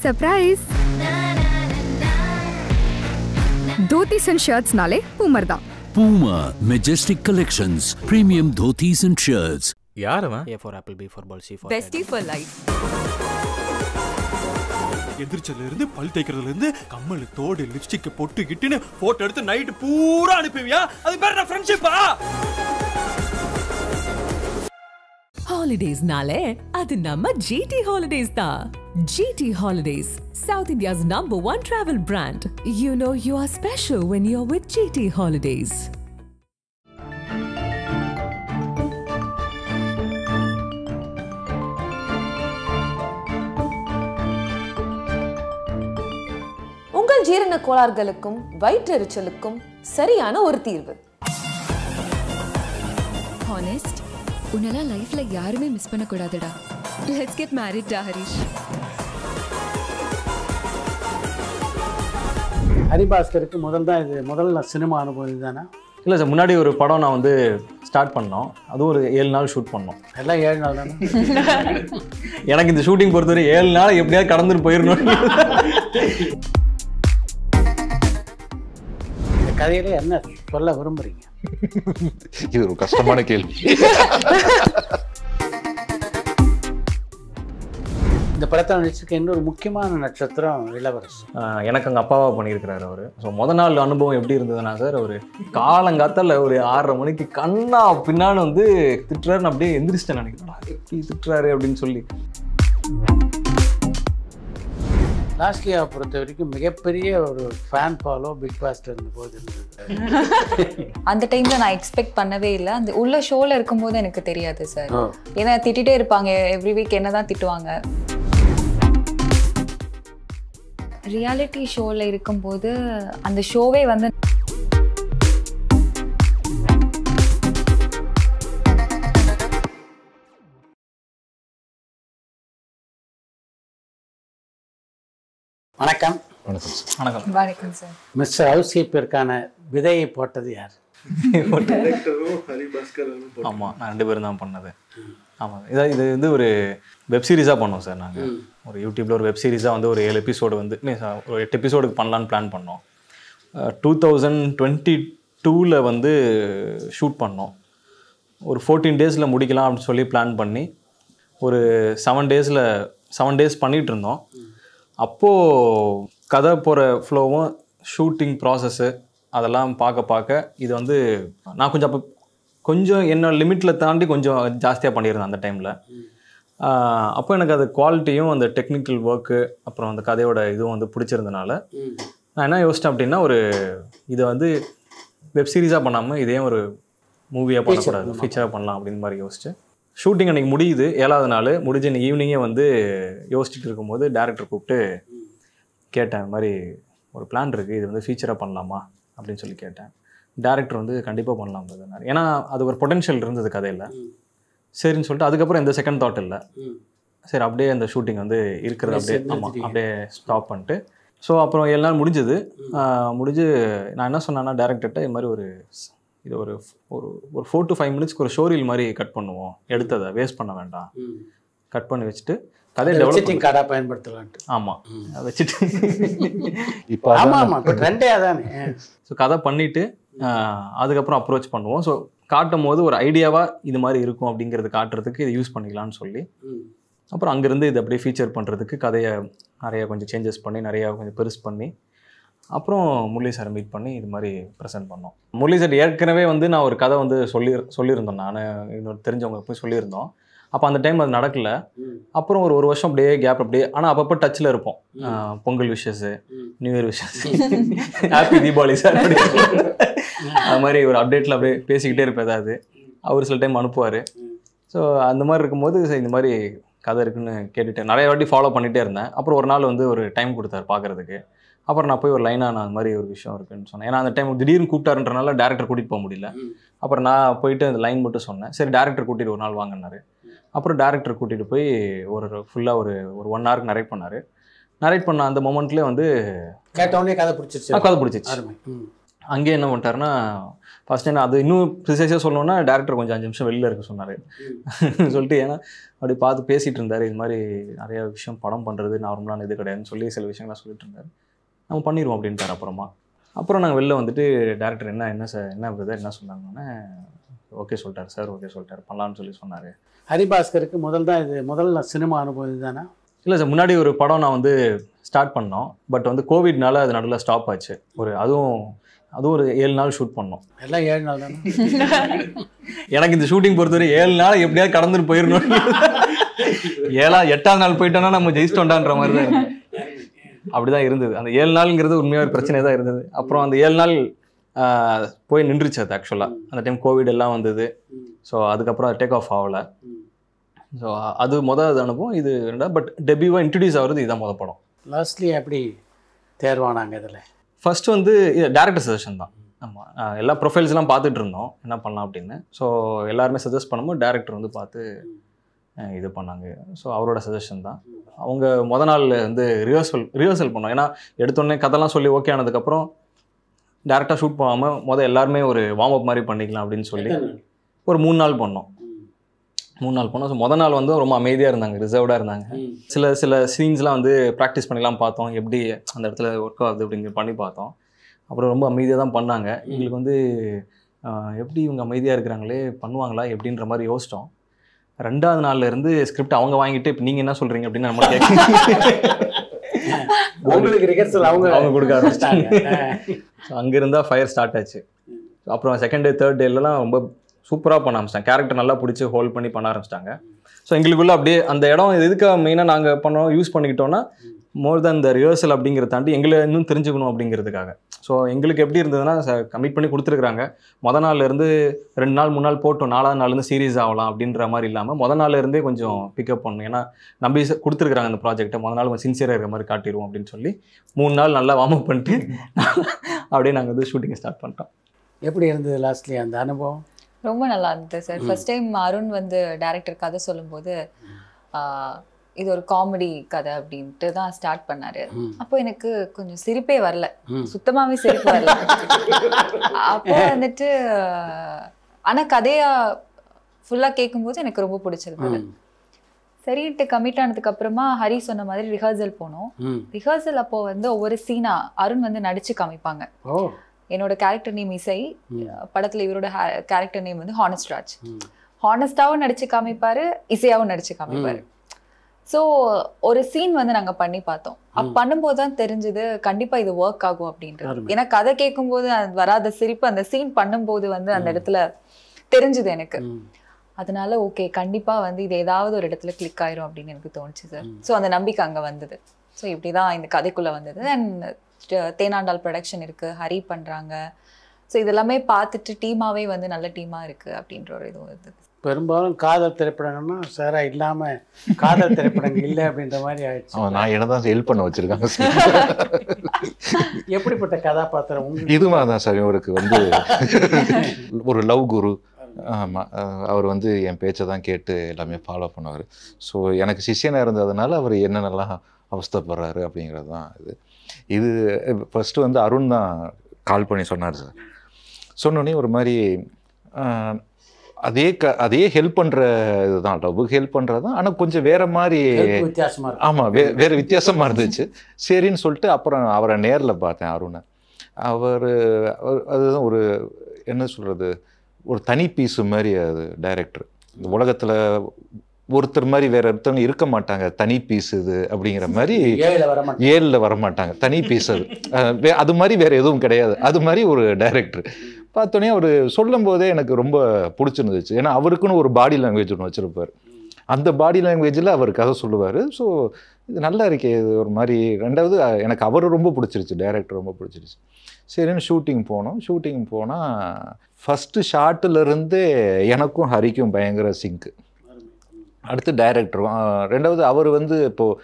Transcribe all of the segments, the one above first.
Surprise! Dhotis and shirts nale Poomer da. Puma Majestic Collections, premium dhotis and shirts. யார் அவன்? A for apple, B for ball, C for Bestie for life. எந்திரிச்சதுல இருந்து பல் தேய்க்கிறதுல இருந்து கம்மல் தோடு lipstick பொட்டு கிட்டுன்னு photo எடுத்து நைட் பூரா அனுப்புவியா? அது பேர் என்ன ஃப்ரெண்ட்ஷிப்பா? Holidays nale adu namma GT Holidays da. GT Holidays, South India's #1 travel brand. You know you are special when you're with GT Holidays. உங்கள் ஜீரண கோளாறுகளுக்கும் வயிற்றெரிச்சலுக்கும் சரியான ஒரு தீர்வு. Honest, உன்னெல்லாம் லைஃப்ல யாருமே மிஸ் பண்ண கூடாதுடா. Let's get married, da Harish. ஹரிபாஸ்கருக்கு முதல்ல சினிமா அனுபவம் இதுதானே? இல்லை சார், முன்னாடி ஒரு படம் நான் வந்து ஸ்டார்ட் பண்ணோம். அதுவும் ஒரு 7 நாள் ஷூட் பண்ணோம். எல்லாம் 7 நாள் தானே? எனக்கு இந்த ஷூட்டிங் பொறுத்தவரை 7 நாள் எப்படியாவது கடந்துட்டு போயிடணும். இந்த கதையில என்ன சொல்ல விரும்புறீங்க? இது ஒரு கஷ்டமான கேள்வி. இந்த படத்தை நடிச்சிருக்க இன்னொரு முக்கியமான நட்சத்திரம் இளவரசு. எனக்கு அங்கே அப்பாவாக பண்ணியிருக்கிறாரு அவர். ஸோ நாள் அனுபவம் எப்படி இருந்ததுன்னா சார், ஒரு காலங்காத்தால ஒரு 6:30 மணிக்கு கண்ணா பின்னான்னு வந்து திட்டுறாருன்னு அப்படியே எந்திரிச்சிட்டேன். நினைக்கிறேன் எப்படி திட்டுறாரு அப்படின்னு சொல்லி. லாஸ்லியா பொறுத்த வரைக்கும் மிகப்பெரிய ஒரு ஃபேன் ஃபாலோ பிக் பாஸ்ல இருந்த போது இருந்தது. அந்த டைம்ல நான் எக்ஸ்பெக்ட் பண்ணவே இல்லை. அந்த உள்ள ஷோல இருக்கும்போது எனக்கு தெரியாது சார். ஏன்னா திட்டிகிட்டே இருப்பாங்க, எவ்ரி வீக் என்னதான் திட்டுவாங்க. ரியாலிட்டி ஷோல இருக்கும்போது அந்த ஷோவே வந்து வணக்கம். வணக்கம். வணக்கம் சார். மிஸ்டர் ஹவுஸ் கீப்பருக்கான விதையை போட்டது யார்? ஆமாம், நான் 2 பேரும் தான் பண்ணது. ஆமாம், இது வந்து ஒரு வெப் சீரிஸாக பண்ணோம் சார். நாங்கள் ஒரு யூடியூப்பில் ஒரு வெப் சீரிஸாக வந்து ஒரு 7 எபிசோடு வந்து ஒரு 8 எபிசோடுக்கு பண்ணலான்னு பிளான் பண்ணோம். 2022 வந்து ஷூட் பண்ணோம். ஒரு 14 டேஸில் முடிக்கலாம் அப்படின்னு சொல்லி பிளான் பண்ணி ஒரு 7 டேஸ் பண்ணிகிட்டு இருந்தோம். அப்போது கதை போகிற ஃப்ளோவும் ஷூட்டிங் ப்ராசஸ்ஸு அதெல்லாம் பார்க்க இது வந்து நான் கொஞ்சம் என்னோட லிமிட்டில் தாண்டி கொஞ்சம் ஜாஸ்தியாக பண்ணியிருந்தேன் அந்த டைமில். அப்போ எனக்கு அது குவாலிட்டியும் அந்த டெக்னிக்கல் ஒர்க்கு அப்புறம் அந்த கதையோட இதுவும் வந்து பிடிச்சிருந்தனால நான் என்ன யோசித்தேன் அப்படின்னா, இதை வந்து வெப் சீரிஸாக பண்ணாமல் இதே ஒரு மூவியாக பண்ணக்கூடாது, ஃபீச்சராக பண்ணலாம் அப்படின்னு மாதிரி யோசிச்சு ஷூட்டிங் அன்றைக்கி முடியுது. 7ஆவது நாள் முடிஞ்சு இன்னைக்கு ஈவினிங்கே வந்து யோசிச்சுட்டு இருக்கும்போது டேரக்டர் கூப்பிட்டு கேட்டேன், இந்த மாதிரி ஒரு பிளான் இருக்குது, இது வந்து ஃபீச்சராக பண்ணலாமா அப்படின்னு சொல்லி கேட்டேன். டேரக்டர் வந்து கண்டிப்பாக பண்ணலாம் பிரதர், ஏன்னா அது ஒரு பொட்டென்ஷியல் இருந்தது கதையில். சரின்னு சொல்லிட்டு அதுக்கப்புறம் எந்த செகண்ட் தாட் இல்லை. சரி, அப்படியே அந்த ஷூட்டிங் வந்து இருக்கிறது அப்படியே ஸ்டாப் பண்ணிட்டு ஸோ அப்புறம் 7 நாள் முடிஞ்சு நான் என்ன சொன்னேன்னா டேரக்டர்கிட்ட, இது மாதிரி இது ஒரு 4 to 5 மினிட்ஸ்க்கு ஒரு ஷோரீல் மாதிரி கட் பண்ணுவோம், எடுத்ததை வேஸ்ட் பண்ண வேண்டாம், கட் பண்ணி வச்சுட்டு கதையை டெவலப்பிங் கார்டாக பயன்படுத்தலான்ட்டு. ஆமாம், அதை வச்சுட்டு இப்போ ட்ரெண்டே அதானே. ஸோ கதை பண்ணிவிட்டு அதுக்கப்புறம் அப்ரோச் பண்ணுவோம். ஸோ காட்டும் போது ஒரு ஐடியாவாக இது மாதிரி இருக்கும் அப்படிங்கிறது காட்டுறதுக்கு இதை யூஸ் பண்ணிக்கலான்னு சொல்லி அப்புறம் அங்கேருந்து இதை அப்படியே ஃபீச்சர் பண்ணுறதுக்கு கதையை நிறையா கொஞ்சம் சேஞ்சஸ் பண்ணி நிறையா கொஞ்சம் பெருசு பண்ணி அப்புறம் முரளி சாரை மீட் பண்ணி இது மாதிரி ப்ரெசென்ட் பண்ணோம். முரளி சார் ஏற்கனவே வந்து நான் ஒரு கதை வந்து சொல்லியிருந்தோம், நான் இன்னொரு தெரிஞ்சவங்க போய் சொல்லியிருந்தோம். அப்போ அந்த டைம் அது நடக்கலை. அப்புறம் ஒரு வருஷம் அப்படியே கேப் அப்படியே, ஆனால் அப்பப்போ டச்சில் இருப்போம். Pongal wishes, new year wishes, happy Deepavali sir அப்படி அது மாதிரி ஒரு அப்டேட்டில் அப்படியே பேசிக்கிட்டே இருப்பேன். ஏதாவது அவர் சில டைம் அனுப்புவார். ஸோ அந்த மாதிரி இருக்கும்போது இந்த மாதிரி கதை இருக்குன்னு கேட்டுட்டு நிறைய வாட்டி ஃபாலோ பண்ணிகிட்டே இருந்தேன். அப்புறம் ஒரு நாள் வந்து ஒரு டைம் கொடுத்தாரு பார்க்குறதுக்கு. அப்புறம் நான் போய் ஒரு லைனாக நான் அந்த மாதிரி ஒரு விஷயம் இருக்குன்னு சொன்னேன். ஏன்னா அந்த டைம் திடீர்னு கூப்பிட்டாருன்றனால டேரக்டர் கூட்டிகிட்டு போக முடியல. அப்புறம் நான் போயிட்டு அந்த லைன் மட்டும் சொன்னேன். சரி, டேரக்டர் கூட்டிகிட்டு ஒரு நாள் வாங்கினார். அப்புறம் டேரக்டர் கூட்டிகிட்டு போய் ஒரு ஃபுல்லாக ஒரு 1 ஹவருக்கு நரேட் பண்ணார். நரேட் பண்ண அந்த மொமெண்ட்லேயே வந்து கேட்டவுடனே கதை பிடிச்சிருச்சு. கதை பிடிச்சிச்சு. அங்கே என்ன பண்ணிட்டாருன்னா ஃபர்ஸ்ட் டைம் அது இன்னும் ப்ரிசைஸாக சொல்லணும்னா டேரக்டர் கொஞ்சம் 5 நிமிஷம் வெளில இருக்க சொன்னார் சொல்லிட்டு. ஏன்னா அப்படி பார்த்து பேசிகிட்டு இருந்தார், இது மாதிரி நிறைய விஷயம் படம் பண்ணுறது நார்மலான இது கிடையாதுன்னு சொல்லி சில விஷயங்கள்லாம் சொல்லிட்டு இருந்தார். நம்ம பண்ணிடுவோம் அப்படின்ட்டார். அப்புறம் நாங்கள் வெளில வந்துட்டு டேரக்டர் என்ன சார் என்ன பிரதர் என்ன சொன்னாங்கன்னா ஓகே சொல்லிட்டார் சார், ஓகே சொல்லிட்டார், பண்ணலான்னு சொல்லி சொன்னார். ஹரிபாஸ்கருக்கு முதல் சினிமா அனுபவம் இதுதானா? இல்லை சார், முன்னாடி ஒரு படம் நான் வந்து ஸ்டார்ட் பண்ணோம். பட் வந்து கோவிட்னால அது நடுவில் ஸ்டாப் ஆச்சு. அதுவும் ஒரு 7 நாள் ஷூட் பண்ணோம். எல்லாம் 7 நாள் தானே? எனக்கு இந்த ஷூட்டிங் பொறுத்தவரை 7 நாள் எப்படியாவது கடந்துட்டு போயிடணும். 8ஆம் நாள் போயிட்டோன்னா நம்ம ஜெயிச்சிட்டோண்டான்ற மாதிரி தான் இருந்தது. அப்படிதான் இருந்தது. அந்த 7 நாளுங்கிறது உண்மையாக ஒரு பிரச்சனை தான் இருந்தது. அப்புறம் அந்த 7 நாள் போய் நின்றுச்சு. அது ஆக்சுவலாக அந்த டைம் கோவிட் எல்லாம் வந்தது. ஸோ அதுக்கப்புறம் அது டேக் ஆஃப் ஆகலை. ஸோ அது அனுபவம். இது பட் டெபியூவாக இன்ட்ரடியூஸ் ஆகிறது இதுதான் படம். லாஸ்ட்லி எப்படி தேர்வானாங்க இதில்? ஃபர்ஸ்ட் வந்து இது டேரக்டர் சஜஷன் தான். ஆமாம், எல்லா ப்ரொஃபைல்ஸ்லாம் பார்த்துட்டு இருந்தோம் என்ன பண்ணலாம் அப்படின்னு. ஸோ எல்லாருமே சஜஸ்ட் பண்ணும்போது டேரக்டர் வந்து பார்த்து இது பண்ணாங்க. ஸோ அவரோட சஜஷன் தான். அவங்க நாள் வந்து ரிஹர்சல் பண்ணோம். ஏன்னா எடுத்தோடனே கதைலாம் சொல்லி ஓகே ஆனதுக்கப்புறம் டேரெக்டாக ஷூட் பண்ணாமல் எல்லாருமே ஒரு வார்ம் அப் மாதிரி பண்ணிக்கலாம் அப்படின்னு சொல்லி ஒரு 3 நாள் பண்ணோம். ஸோ நாள் வந்து ரொம்ப அமைதியாக இருந்தாங்க, ரிசர்வ்டாக இருந்தாங்க. சில சீன்ஸ்லாம் வந்து ப்ராக்டிஸ் பண்ணிலாம் பார்த்தோம், எப்படி அந்த இடத்துல ஒர்க் ஆகுது அப்படிங்கிற பண்ணி பார்த்தோம். அப்புறம் ரொம்ப அமைதியாக தான் பண்ணாங்க. எங்களுக்கு வந்து எப்படி இவங்க அமைதியாக இருக்கிறாங்களே பண்ணுவாங்களா எப்படின்ற மாதிரி யோசித்தோம். 2ஆவது நாள்ல இருந்து ஸ்கிரிப்ட் அவங்க வாங்கிட்டு இப்போ நீங்கள் என்ன சொல்கிறீங்க அப்படின்னு நம்ம அவங்க கொடுக்க ஆரம்பிச்சிட்டாங்க. ஸோ அங்கேருந்தா ஃபயர் ஸ்டார்ட் ஆச்சு. அப்புறம் 2nd டே 3rd டேலாம் ரொம்ப சூப்பராக பண்ண ஆரம்பிச்சிட்டாங்க. கேரக்டர் நல்லா பிடிச்சி ஹோல்ட் பண்ணி பண்ண ஆரம்பிச்சிட்டாங்க. ஸோ எங்களுக்குள்ள அப்படியே அந்த இடம் எதுக்காக மெயினாக நாங்கள் யூஸ் பண்ணிக்கிட்டோன்னா மோர் தென் த ரிஹர்சல் அப்படிங்கிறத தாண்டி எங்களை இன்னும் தெரிஞ்சுக்கணும் அப்படிங்கிறதுக்காக. ஸோ எங்களுக்கு எப்படி இருந்ததுன்னா கமிட் பண்ணி கொடுத்துருக்குறாங்க. நாள்லேருந்து 2 நாள் 3 நாள் போட்டோம், 4ஆவது நாள்லேருந்து சீரியஸ் ஆகலாம் அப்படின்ற மாதிரி இல்லாமல் நாள்லேருந்தே கொஞ்சம் பிக்கப் பண்ணணும். ஏன்னா நம்பி கொடுத்துருக்குறாங்க அந்த ப்ராஜெக்ட்டை, நாள் கொஞ்சம் சின்சியராக இருக்கிற மாதிரி காட்டிடுவோம் அப்படின்னு சொல்லி 3 நாள் நல்லா வார்ம் அப் பண்ணிட்டு அப்படியே நாங்கள் வந்து ஷூட்டிங்கை ஸ்டார்ட் பண்ணிட்டோம். எப்படி இருந்தது லாஸ்ட்லி அந்த அனுபவம்? ரொம்ப நல்லா இருந்தது சார். ஃபர்ஸ்ட் டைம் அருண் வந்து டைரக்டர் கதை சொல்லும்போது இது ஒரு காமெடி கதை அப்படின்ட்டு தான் ஸ்டார்ட் பண்ணாரு. அப்போ எனக்கு கொஞ்சம் சிரிப்பே வரல, சுத்தமாவே சிரிப்பு வரல. அப்போ வந்துட்டு ஆனா கதையா ஃபுல்லா கேட்கும்போது எனக்கு ரொம்ப பிடிச்சிருந்தது. சரின்ட்டு கமிட் ஆனதுக்கு அப்புறமா ஹரி சொன்ன மாதிரி ரிஹர்சல் போனோம். ரிஹர்சல் அப்போ வந்து ஒவ்வொரு சீனா அருண் வந்து நடிச்சு காமிப்பாங்க. என்னோட கேரக்டர் நேம் இசை, படத்துல இவரோட கேரக்டர் நேம் வந்து ஹானஸ்ட் ராஜ். ஹானஸ்டாவும் நடிச்சு காமிப்பாரு, இசையாவும் நடிச்சு காமிப்பாரு. ஸோ ஒரு சீன் வந்து நாங்கள் பண்ணி பார்த்தோம். பண்ணும்போது தான் தெரிஞ்சது கண்டிப்பா இது ஒர்க் ஆகும் அப்படின்றது. ஏன்னா கதை கேட்கும்போது வராத சிரிப்பு அந்த சீன் பண்ணும்போது வந்து அந்த இடத்துல தெரிஞ்சுது எனக்கு. அதனால ஓகே கண்டிப்பா வந்து இது ஏதாவது ஒரு இடத்துல கிளிக் ஆயிரும் அப்படின்னு எனக்கு தோணுச்சு சார். ஸோ அந்த நம்பிக்கை அங்கே வந்தது. ஸோ இப்படிதான் இந்த கதைக்குள்ள வந்தது. அண்ட் தேனாண்டால் ப்ரொடக்ஷன் இருக்கு, ஹரி பண்றாங்க. ஸோ இதெல்லாமே பார்த்துட்டு டீமாவே வந்து நல்ல டீமா இருக்கு அப்படின்ற ஒரு இது வருது. பெரும்பாலும் காதல் திரைப்படங்கள்னா சாரா இல்லாம காதல் திரைப்படங்கள் இல்லை அப்படின்ற மாதிரி ஆயிடுச்சு. நான் என்னதான் ஹெல்ப் பண்ண வச்சிருக்காங்க. எப்படிப்பட்ட கதாபாத்திரம்? இதுமா தான் சார் இவருக்கு வந்து ஒரு லவ் குரு. ஆமாம், அவர் வந்து என் பேச்சை தான் கேட்டு எல்லாமே ஃபாலோ பண்ணுவார். ஸோ எனக்கு சிஷ்யனாக இருந்ததுனால அவர் என்னென்னலாம் அவஸ்தைப்படுறாரு அப்படிங்கிறது தான் இது ஃபஸ்ட்டு வந்து அருண் தான் கால் பண்ணி சொன்னார் சார். சொன்னோடனே ஒரு மாதிரி அதே ஹெல்ப் பண்ணுற இதுதான், லவ்வுக்கு ஹெல்ப் பண்ணுறது தான், ஆனால் கொஞ்சம் வேறு மாதிரி வித்தியாசமாக. ஆமாம், வேறு வித்தியாசமாக இருந்துச்சு. சரின்னு சொல்லிட்டு அப்புறம் அவரை நேரில் பார்த்தேன் அருணை. அதுதான் ஒரு என்ன சொல்கிறது, ஒரு தனி பீஸு மாதிரி அது டைரக்டர். இந்த உலகத்தில் ஒருத்தர் மாதிரி வேற ஒருத்தவங்க இருக்க மாட்டாங்க, தனி பீஸ் இது அப்படிங்கிற மாதிரி. 7ல் வரமாட்டாங்க, தனி பீஸ் அது. அது மாதிரி வேற எதுவும் கிடையாது. அது மாதிரி ஒரு டைரக்டர் பார்த்தோன்னே அவர் சொல்லும் போதே எனக்கு ரொம்ப பிடிச்சிருந்துச்சு. ஏன்னா அவருக்குன்னு ஒரு பாடி லாங்குவேஜ் ஒன்று வச்சுருப்பார். அந்த பாடி லாங்குவேஜில் அவர் கதை சொல்லுவார். ஸோ இது நல்லா இருக்கே, இது ஒரு மாதிரி. ரெண்டாவது எனக்கு அவர் ரொம்ப பிடிச்சிருச்சு, டைரக்டர் ரொம்ப பிடிச்சிருச்சு. சரின்னு ஷூட்டிங் போனோம். ஷூட்டிங் போனால் ஃபஸ்ட்டு ஷார்ட்டிலேருந்தே எனக்கும் ஹரிக்கும் பயங்கர சிங்க்கு. அடுத்து டைரக்டரும். ரெண்டாவது அவர் வந்து இப்போது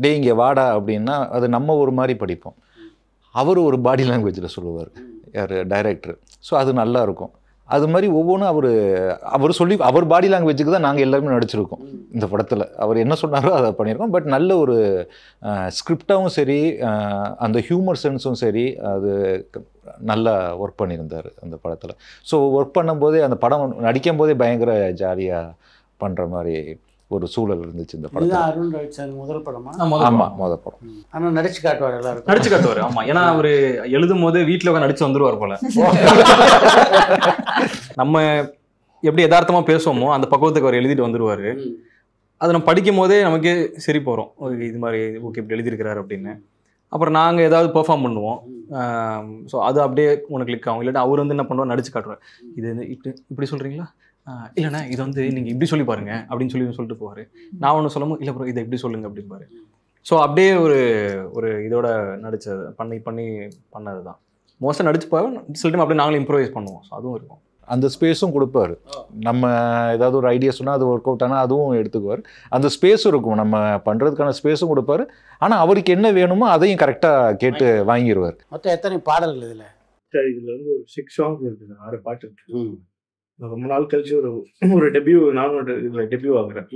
டே இங்கே வாடா அப்படின்னா அது நம்ம ஒரு மாதிரி படிப்போம், அவர் ஒரு பாடி லாங்குவேஜில் சொல்லுவார் யார் டைரக்டர். ஸோ அது நல்லாயிருக்கும். அது மாதிரி ஒவ்வொன்றும் அவர் சொல்லி அவர் பாடி லாங்குவேஜுக்கு தான் நாங்கள் எல்லாருமே நடிச்சிருக்கோம் இந்த படத்தில். அவர் என்ன சொன்னாரோ அதை பண்ணியிருக்கோம். பட் நல்ல ஒரு ஸ்கிரிப்டாகவும் சரி, அந்த ஹியூமர் சென்ஸும் சரி, அது நல்லா ஒர்க் பண்ணியிருந்தார் அந்த படத்தில். ஸோ ஒர்க் பண்ணும்போதே அந்த படம் நடிக்கும் போதே பயங்கர ஜாலியாக பண்ணுற மாதிரி ஒரு சூழல் இருந்துச்சு இந்த படம். அருண் ரவிச்சந்திரன் முதல் படமா? ஆமாம், முதல் படம். ஆனால் நடிச்சு காட்டுவார், எல்லாரும் நடிச்சு காட்டுவார். ஆமாம், ஏன்னா அவர் எழுதும் போது வீட்டில் உட்காந்து நடிச்சு வந்துருவார் போல. நம்ம எப்படி யதார்த்தமாக பேசுவோமோ அந்த பக்குவத்துக்கு அவர் எழுதிட்டு வந்துடுவார். அதை நம்ம படிக்கும் போதே நமக்கே சரி போகிறோம், இது மாதிரி ஓகே இப்படி எழுதியிருக்கிறாரு அப்படின்னு. அப்புறம் நாங்கள் ஏதாவது பெர்ஃபார்ம் பண்ணுவோம். ஸோ அது அப்படியே உனக்கு கிளிக் ஆகும். இல்லாட்டி அவர் வந்து என்ன பண்ணுவார், நடிச்சு காட்டுவார். இது இப்படி சொல்கிறீங்களா, இல்லைண்ணா இது வந்து நீங்கள் இப்படி சொல்லி பாருங்க அப்படின்னு சொல்லிட்டு போவார். நான் ஒன்று சொல்லவும் இல்லை ப்ரோ இதை இப்படி சொல்லுங்க அப்படிம்பாரு. ஸோ அப்படியே ஒரு இதோட நடிச்சது பண்ணது தான் மோஸ்ட்டாக நடிச்சுப்பாரு. சில டைம் அப்படியே நாங்களும் இம்ப்ரோவைஸ் பண்ணுவோம். ஸோ அதுவும் இருக்கும். அந்த ஸ்பேஸும் கொடுப்பாரு. நம்ம ஏதாவது ஒரு ஐடியா சொன்னால் அது ஒர்க் அவுட் ஆனால் அதுவும் எடுத்துக்குவார். அந்த ஸ்பேஸும் இருக்கும், நம்ம பண்ணுறதுக்கான ஸ்பேஸும் கொடுப்பாரு. ஆனால் அவருக்கு என்ன வேணுமோ அதையும் கரெக்டாக கேட்டு வாங்கிடுவார். மொத்தம் எத்தனை பாடல்கள் இதில்? சரி, இதில் வந்து 6 songs இருக்குது, 6 பாட்டு இருக்கு. ரொம்ப நாள் கழிச்சு ஒரு டெபியூ, நானும் இதில் டெபியூ ஆகுறேன்.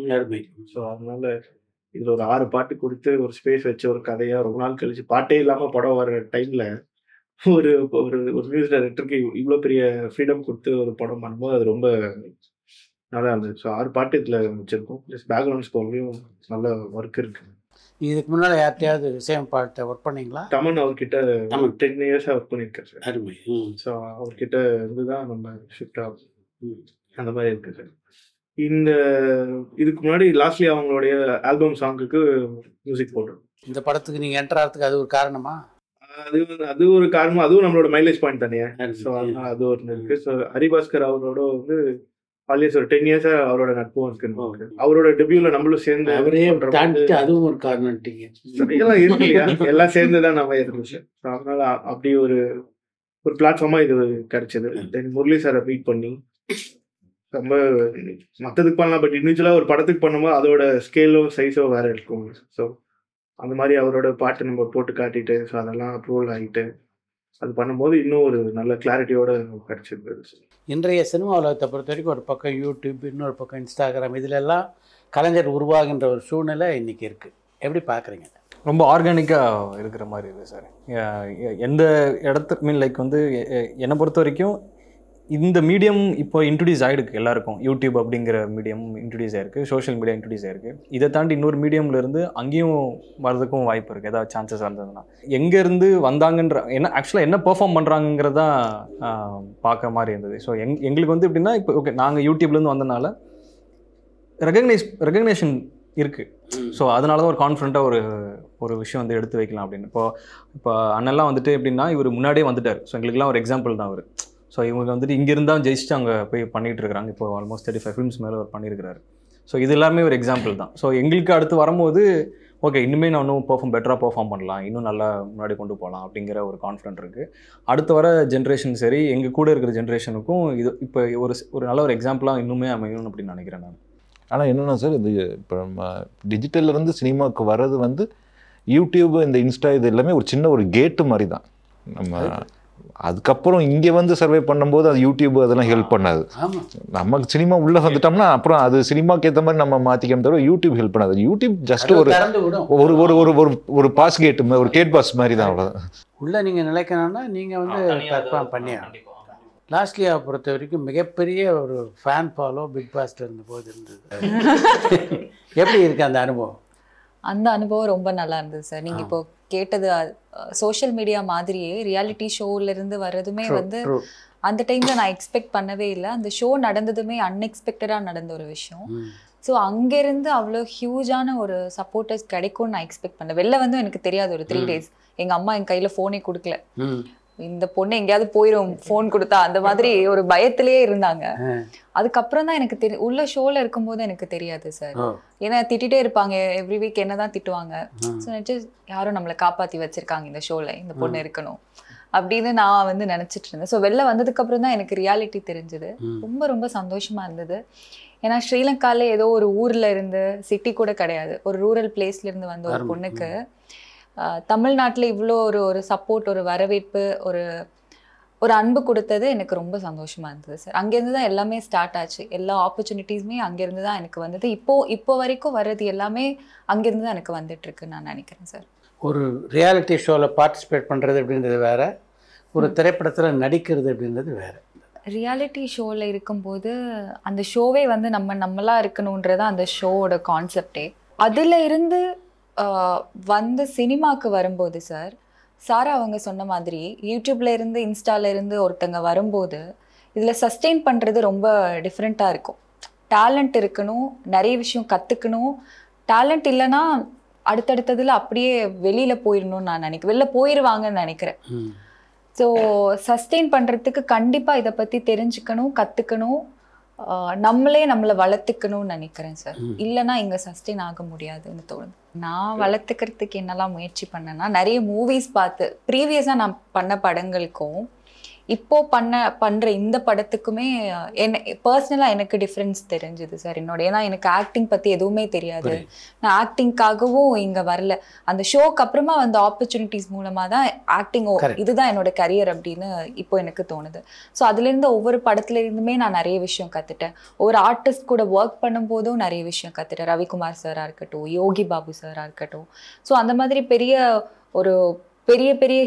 ஸோ அதனால இதில் ஒரு 6 பாட்டு கொடுத்து ஒரு ஸ்பேஸ் வச்சு ஒரு கதையாக ரொம்ப நாள் கழிச்சு பாட்டே இல்லாமல் படம் வர டைமில் ஒரு ஒரு ஒரு மியூசிக் டைரக்டருக்கு இவ்வளோ பெரிய ஃப்ரீடம் கொடுத்து ஒரு படம் பண்ணும்போது அது ரொம்ப நல்லா இருந்தது. ஸோ 6 பாட்டு இதில் வச்சுருக்கோம். ப்ளஸ் பேக்ரவுண்ட் ஸ்கோர்லையும் நல்ல ஒர்க் இருக்குது. இதுக்கு முன்னால் யார்ட்டையாவது இசையம் பாட்டை ஒர்க் பண்ணீங்களா? தமன் அவர்கிட்ட 10 years ஒர்க் பண்ணியிருக்காரு சார். அருமை. ஸோ அவர்கிட்ட இருந்து தான் நம்ம ஷிஃப்ட் ஆகும், அந்த மாதிரி இருக்குது சார். இதுக்கு முன்னாடி லாஸ்ட்லி அவங்களுடைய ஆல்பம் சாங்குக்கு மியூசிக் போட்டோம். இந்த படத்துக்கு நீங்கள் என்டர் ஆகிறதுக்கு அது ஒரு காரணமா? அது ஒரு காரணம். அதுவும் நம்மளோட மைலேஜ் பாயிண்ட் தானே. ஸோ அது ஒரு இருக்கு. ஸோ ஹரிபாஸ்கர் அவரோட வந்து ஆல்வேஸ் ஒரு 10 years அவரோட நட்பும் இருக்கு. அவரோட டெபியூல நம்மளும் சேர்ந்து அதுவும் ஒரு காரணம் எல்லாம் இருக்கு இல்லையா, எல்லாம் சேர்ந்து தான் நம்ம இருந்துச்சு. அதனால அப்படி ஒரு பிளாட்ஃபார்மா இது கிடைச்சது. தென் முரளி சாரை மீட் பண்ணி ரொம்ப மற்றதுக்கு பண்ணலாம், பட் இண்டிவிஜுவலாக ஒரு படத்துக்கு பண்ணும்போது அதோட ஸ்கேலோ சைஸோ வேற இருக்கும். ஸோ அந்த மாதிரி அவரோட பாட்டு நம்ம போட்டு காட்டிட்டு, ஸோ அதெல்லாம் அப்ரூவல் ஆகிட்டு அது பண்ணும்போது இன்னும் ஒரு நல்ல கிளாரிட்டியோட கிடைச்சிருக்கு. இன்றைய சினிமா உலகத்தை பொறுத்த வரைக்கும் ஒரு பக்கம் யூடியூப், இன்னொரு பக்கம் இன்ஸ்டாகிராம், இதிலெல்லாம் கலைஞர் உருவாகின்ற ஒரு சூழ்நிலை இன்னைக்கு இருக்குது. எப்படி பார்க்குறீங்க? ரொம்ப ஆர்கானிக்காக இருக்கிற மாதிரி இருக்குது சார். எந்த இடத்துக்கு மீன் லைக் வந்து என்னை பொறுத்த வரைக்கும் இந்த மீடியம் இப்போ இன்ட்ரடியூஸ் ஆகிருக்கு எல்லாருக்கும். யூடியூப் அப்படிங்கிற மீடியம் இன்ட்ரடியூஸ் ஆகிருக்கு, சோஷியல் மீடியா இன்ட்ரடியூஸ் ஆகிருக்கு. இதை தாண்டி இன்னொரு மீடியம்லேருந்து அங்கேயும் வரதுக்கும் வாய்ப்பு இருக்குது, ஏதாவது சான்சஸ் வந்ததுன்னா. எங்கேருந்து வந்தாங்கன்ற ஆக்சுவலாக என்ன பெர்ஃபார்ம் பண்ணுறாங்கிறதான் பார்க்குற மாதிரி இருந்தது. ஸோ எங்களுக்கு வந்து எப்படின்னா இப்போ ஓகே நாங்கள் யூடியூப்லேருந்து வந்தனால ரெகக்னேஷன் இருக்குது. ஸோ அதனால தான் ஒரு கான்ஃபிடண்ட்டாக ஒரு விஷயம் வந்து எடுத்து வைக்கலாம் அப்படின்னு. இப்போ அண்ணெல்லாம் வந்துட்டு எப்படின்னா இவர் முன்னாடியே வந்துட்டார். ஸோ எங்களுக்குலாம் ஒரு எக்ஸாம்பிள் தான் அவர். ஸோ இவங்க வந்துட்டு இங்கே இருந்தால் ஜெயிச்சுட்டு அங்கே போய் பண்ணிகிட்டு இருக்கிறாங்க. இப்போ ஆல்மோஸ்ட் 35 ஃபிலிம்ஸ் மேலே அவர் பண்ணியிருக்கிறாரு. ஸோ இது எல்லாமே ஒரு எக்ஸாம்பிள் தான். ஸோ எங்களுக்கு அடுத்து வரும்போது ஓகே இன்னுமே நான் இன்னும் பெட்டராக பெர்ஃபார்ம் பண்ணலாம், இன்னும் நல்லா முன்னாடி கொண்டு போகலாம் அப்படிங்கிற ஒரு கான்ஃபிடென்ட் இருக்குது. அடுத்து வர ஜென்ரேஷன் சரி, எங்கள் கூட இருக்கிற ஜென்ரேஷனுக்கும் இது இப்போ ஒரு நல்ல ஒரு எக்ஸாம்பிளாக இன்னுமே அமையணும் அப்படின்னு நினைக்கிறேன் நான். ஆனால் என்னென்னா சார், இது இப்போ நம்ம டிஜிட்டல்லேருந்து சினிமாவுக்கு வர்றது வந்து யூடியூப், இந்த இன்ஸ்டா, இது எல்லாமே ஒரு சின்ன ஒரு கேட்டு மாதிரி தான். நம்ம அதுக்கப்புறம் இங்கே வந்து சர்வே பண்ணும்போது அது யூடியூப் அதெல்லாம் ஹெல்ப் பண்ணாது. நமக்கு சினிமா உள்ளே வந்துட்டோம்னா அப்புறம் அது சினிமாக்கு ஏற்ற மாதிரி நம்ம மாற்றிக்கணும், தவிர யூடியூப் ஹெல்ப் பண்ணாது. யூடியூப் ஜஸ்ட் ஒரு பாஸ் கேட்டு, ஒரு கேட் பாஸ் மாதிரி தான். அவ்வளோதான். உள்ளே நீங்கள் நிலைக்கணும்னா நீங்கள் வந்து பெர்ஃபார்ம் பண்ணியா. லாஸ்ட்லியா பொறுத்த வரைக்கும் மிகப்பெரிய ஒரு ஃபேன் ஃபாலோ பிக் பாஸ்ல இருந்தபோது இருந்தது. எப்படி இருக்கு அந்த அனுபவம்? அந்த அனுபவம் ரொம்ப நல்லா இருந்தது சார். நீங்கள் இப்போ கேட்டது சோஷியல் மீடியா மாதிரியே ரியாலிட்டி ஷோலேருந்து வர்றதுமே வந்து அந்த டைமில் நான் எக்ஸ்பெக்ட் பண்ணவே இல்லை. அந்த ஷோ நடந்ததுமே அன்எக்ஸ்பெக்டடாக நடந்த ஒரு விஷயம். ஸோ அங்கேருந்து அவ்வளோ ஹியூஜான ஒரு சப்போர்ட்டர்ஸ் கிடைக்கும்னு நான் எக்ஸ்பெக்ட் பண்ணேன். வெளில வந்து எனக்கு தெரியாது. ஒரு 3 days எங்கள் அம்மா என் கையில் ஃபோனே கொடுக்கல. இந்த பொண்ணு எங்கேயாவது போயிடும் ஃபோன் கொடுத்தா, அந்த மாதிரி ஒரு பயத்திலேயே இருந்தாங்க. அதுக்கப்புறம் தான் எனக்கு உள்ள ஷோல இருக்கும்போது எனக்கு தெரியாது சார். ஏன்னா திட்டிகிட்டே இருப்பாங்க, எவ்ரி வீக் என்னதான் திட்டுவாங்க. ஸோ நினச்சி யாரும் நம்மளை காப்பாற்றி வச்சிருக்காங்க இந்த ஷோல, இந்த பொண்ணு இருக்கணும் அப்படின்னு நான் வந்து நினச்சிட்டு இருந்தேன். ஸோ வெளில வந்ததுக்கப்புறம் தான் எனக்கு ரியாலிட்டி தெரிஞ்சுது. ரொம்ப ரொம்ப சந்தோஷமா இருந்தது. ஏன்னா ஸ்ரீலங்கால ஏதோ ஒரு ஊர்ல இருந்து, சிட்டி கூட கிடையாது, ஒரு ரூரல் பிளேஸ்ல இருந்து வந்த ஒரு பொண்ணுக்கு தமிழ்நாட்டில் இவ்வளோ ஒரு சப்போர்ட், ஒரு வரவேற்பு, ஒரு ஒரு அன்பு கொடுத்தது எனக்கு ரொம்ப சந்தோஷமா இருந்தது சார். அங்கேருந்து தான் எல்லாமே ஸ்டார்ட் ஆச்சு. எல்லா ஆப்பர்ச்சுனிட்டிஸுமே அங்கேருந்து தான் எனக்கு வந்தது. இப்போ வரைக்கும் வர்றது எல்லாமே அங்கேருந்து தான் எனக்கு வந்துட்டு இருக்குன்னு நான் நினைக்கிறேன் சார். ஒரு ரியாலிட்டி ஷோவில் பார்ட்டிசிபேட் பண்ணுறது அப்படின்றது வேற, ஒரு திரைப்படத்தில் நடிக்கிறது அப்படின்றது வேற. ரியாலிட்டி ஷோவில் இருக்கும்போது அந்த ஷோவே வந்து நம்மளா இருக்கணுன்றது அந்த ஷோவோட கான்செப்டே. அதில் இருந்து வந்து சினிமாவுக்கு வரும்போது சார், சாரா அவங்க சொன்ன மாதிரி யூடியூப்ல இருந்து இன்ஸ்டால இருந்து ஒருத்தங்க வரும்போது இதில் சஸ்டெயின் பண்ணுறது ரொம்ப டிஃப்ரெண்ட்டாக இருக்கும். டேலண்ட் இருக்கணும், நிறைய விஷயம் கற்றுக்கணும். டேலண்ட் இல்லைன்னா அடுத்தடுத்ததில் அப்படியே வெளியில் போயிடணும்னு நான் நினைக்கிறேன், வெளில போயிடுவாங்கன்னு நினைக்கிறேன். ஸோ சஸ்டெயின் பண்ணுறதுக்கு கண்டிப்பாக இதை பற்றி தெரிஞ்சுக்கணும், கற்றுக்கணும், நம்மளை வளர்த்துக்கணும்னு நினைக்கிறேன் சார். இல்லைன்னா இங்கே சஸ்டெயின் ஆக முடியாதுன்னு தோணுது. நான் வளர்த்துக்கிறதுக்கு என்னெல்லாம் முயற்சி பண்ணேன்னா, நிறைய மூவிஸ் பார்த்து ப்ரீவியஸாக நான் பண்ண படங்களுக்கும் இப்போ பண்ணுற இந்த படத்துக்குமே பர்சனலாக எனக்கு டிஃப்ரென்ஸ் தெரிஞ்சுது சார் என்னோட. ஏன்னா எனக்கு ஆக்டிங் பற்றி எதுவுமே தெரியாது. நான் ஆக்டிங்காகவும் இங்கே வரல. அந்த ஷோக்கு அப்புறமா வந்த ஆப்பர்ச்சுனிட்டிஸ் மூலமாக தான் ஆக்டிங் இதுதான் என்னோட கரியர் அப்படின்னு இப்போ எனக்கு தோணுது. ஸோ அதுலேருந்து ஒவ்வொரு படத்துலேருந்துமே நான் நிறைய விஷயம் கற்றுட்டேன். ஒவ்வொரு ஆர்டிஸ்ட் கூட ஒர்க் பண்ணும்போதும் நிறைய விஷயம் கற்றுட்டேன். ரவிக்குமார் சாராக இருக்கட்டும், யோகி பாபு சாராக இருக்கட்டும். ஸோ அந்த மாதிரி பெரிய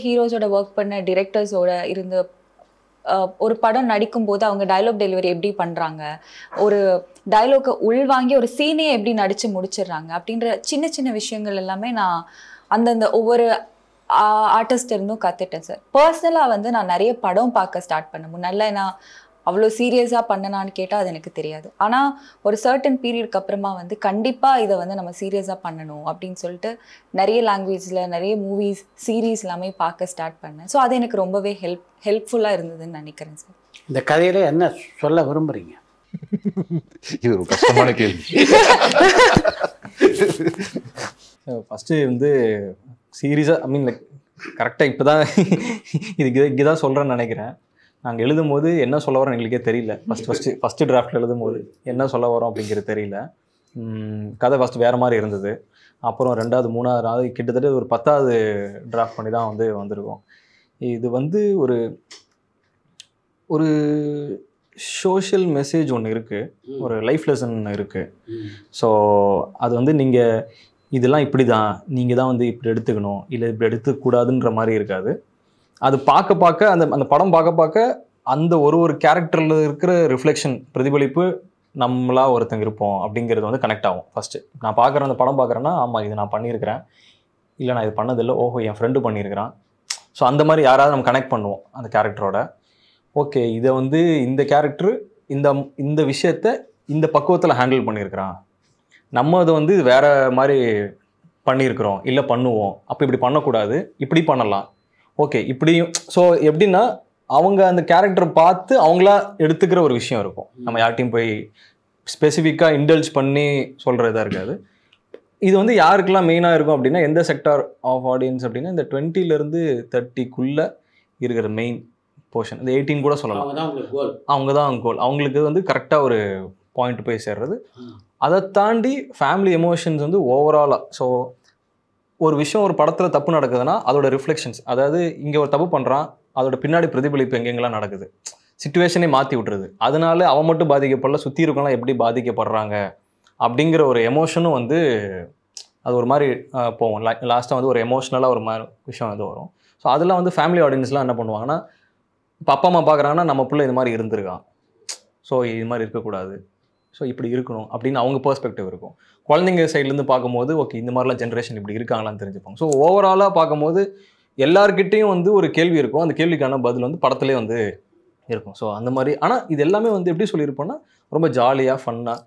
ஹீரோஸோட ஒர்க் பண்ண டிரெக்டர்ஸோட இருந்த ஒரு படம் நடிக்கும்போது அவங்க டைலாக் டெலிவரி எப்படி பண்ணுறாங்க, ஒரு டைலாக்கை உள்வாங்கி ஒரு சீனே எப்படி நடித்து முடிச்சிடுறாங்க அப்படின்ற சின்ன சின்ன விஷயங்கள் எல்லாமே நான் அந்தந்த ஒவ்வொரு ஆர்டிஸ்ட் இருந்தும் கற்றுட்டேன் சார். பர்சனலாக வந்து நான் நிறைய படம் பார்க்க ஸ்டார்ட் பண்ணேன். முன்னாடி நான் அவ்வளோ சீரியஸாக பண்ணனான்னு கேட்டால் அது எனக்கு தெரியாது. ஆனால் ஒரு சர்டன் பீரியடுக்கு அப்புறமா வந்து கண்டிப்பாக இதை வந்து நம்ம சீரியஸாக பண்ணணும் அப்படின்னு சொல்லிட்டு நிறைய லாங்குவேஜில் நிறைய மூவிஸ் சீரீஸ் எல்லாமே பார்க்க ஸ்டார்ட் பண்ணேன். ஸோ அது எனக்கு ரொம்பவே ஹெல்ப்ஃபுல்லாக இருந்ததுன்னு நினைக்கிறேன் சார். இந்த கதையில் என்ன சொல்ல விரும்புகிறீங்க? இது ஒரு கஷ்டமான கேள்வி. ஃபஸ்ட்டு வந்து சீரியஸாக ஐ மீன் லைக் கரெக்டாக இப்போ தான் இதுக்கு தான் சொல்கிறேன்னு நினைக்கிறேன். நாங்கள் எழுதும் போது என்ன சொல்ல வரோம் எங்களுக்கே தெரியல. ஃபஸ்ட்டு டிராஃப்டில் எழுதும் போது என்ன சொல்ல வரோம் அப்படிங்கிறது தெரியல. கதை ஃபஸ்ட்டு வேறு மாதிரி இருந்தது. அப்புறம் 2வது 3வது கிட்டத்தட்ட ஒரு 10வது டிராஃப்ட் பண்ணி தான் வந்திருக்கோம். இது வந்து ஒரு சோஷியல் மெசேஜ் ஒன்று இருக்குது, ஒரு லைஃப் லெசன் இருக்குது. ஸோ அது வந்து நீங்கள் இதெல்லாம் இப்படி தான், நீங்கள் தான் வந்து இப்படி எடுத்துக்கணும், இல்லை இப்படி எடுத்துக்கூடாதுன்ற மாதிரி இருக்காது. அது பார்க்க அந்த படம் பார்க்க அந்த ஒரு கேரக்டரில் இருக்கிற ரிஃப்ளெக்ஷன் பிரதிபலிப்பு நம்மளா ஒருத்தங்க இருப்போம் அப்படிங்கிறது வந்து கனெக்ட் ஆகும். ஃபஸ்ட்டு நான் பார்க்குறேன், அந்த படம் பார்க்குறேன்னா ஆமாம் இது நான் பண்ணியிருக்கிறேன், இல்லை நான் இது பண்ணதில்லை, ஓஹோ என் ஃப்ரெண்டு பண்ணியிருக்கிறான். ஸோ அந்த மாதிரி யாராவது நம்ம கனெக்ட் பண்ணுவோம் அந்த கேரக்டரோட. ஓகே இதை வந்து இந்த கேரக்டரு இந்த விஷயத்த இந்த பக்குவத்தில் ஹேண்டில் பண்ணியிருக்கிறான், நம்ம அதை வந்து வேறு மாதிரி பண்ணியிருக்கிறோம் இல்லை பண்ணுவோம், அப்போ இப்படி பண்ணக்கூடாது, இப்படி பண்ணலாம், ஓகே இப்படியும். ஸோ எப்படின்னா அவங்க அந்த கேரக்டரை பார்த்து அவங்களா எடுத்துக்கிற ஒரு விஷயம் இருக்கும். நம்ம யார்ட்டையும் போய் ஸ்பெசிஃபிக்காக இன்டல்ஜ் பண்ணி சொல்கிறதா இருக்காது. இது வந்து யாருக்கெல்லாம் மெயினாக இருக்கும் அப்படின்னா, எந்த செக்டார் ஆஃப் ஆடியன்ஸ் அப்படின்னா இந்த 20லேருந்து 30க்குள்ளே இருக்கிற மெயின் போர்ஷன், இந்த 18 கூட சொல்லலாம், அவங்க தான் கோல். அவங்களுக்கு வந்து கரெக்டாக ஒரு பாயிண்ட் போய் சேர்றது. அதை தாண்டி ஃபேமிலி எமோஷன்ஸ் வந்து ஓவராலாக. ஸோ ஒரு விஷயம் ஒரு படத்தில் தப்பு நடக்குதுன்னா அதோட ரிஃப்ளெக்ஷன்ஸ், அதாவது இங்கே ஒரு தப்பு பண்ணுறான் அதோட பின்னாடி பிரதிபலிப்பு எங்கெங்கெல்லாம் நடக்குது, சிச்சுவேஷனே மாற்றி விட்டுருது. அதனால அவன் மட்டும் பாதிக்கப்படல, சுற்றி இருக்கலாம் எப்படி பாதிக்கப்படுறாங்க அப்படிங்கிற ஒரு எமோஷனும் வந்து அது ஒரு மாதிரி போகும். லாஸ்ட்டாக வந்து ஒரு எமோஷ்னலாக ஒரு மாதிரி விஷயம் வந்து வரும். ஸோ அதெல்லாம் வந்து ஃபேமிலி ஆடியன்ஸ்லாம் என்ன பண்ணுவாங்கன்னா, இப்போ அப்பா அம்மா பார்க்குறாங்கன்னா நம்ம பிள்ளை இது மாதிரி இருந்திருக்கான், ஸோ இது மாதிரி இருக்கக்கூடாது, ஸோ இப்படி இருக்கணும் அப்படின்னு அவங்க பெர்ஸ்பெக்டிவ் இருக்கும். குழந்தைங்க சைட்லேருந்து பார்க்கும்போது ஓகே இந்த மாதிரிலாம் ஜென்ரேஷன் இப்படி இருக்காங்களான்னு தெரிஞ்சுப்பாங்க. ஸோ ஓவராலாக பார்க்கும்போது எல்லார்கிட்டையும் வந்து ஒரு கேள்வி இருக்கும், அந்த கேள்விக்கான பதில் வந்து படத்துலேயே வந்து இருக்கும். ஸோ அந்த மாதிரி. ஆனால் இது எல்லாமே வந்து எப்படி சொல்லியிருப்போம்னா ரொம்ப ஜாலியாக ஃபன்னாக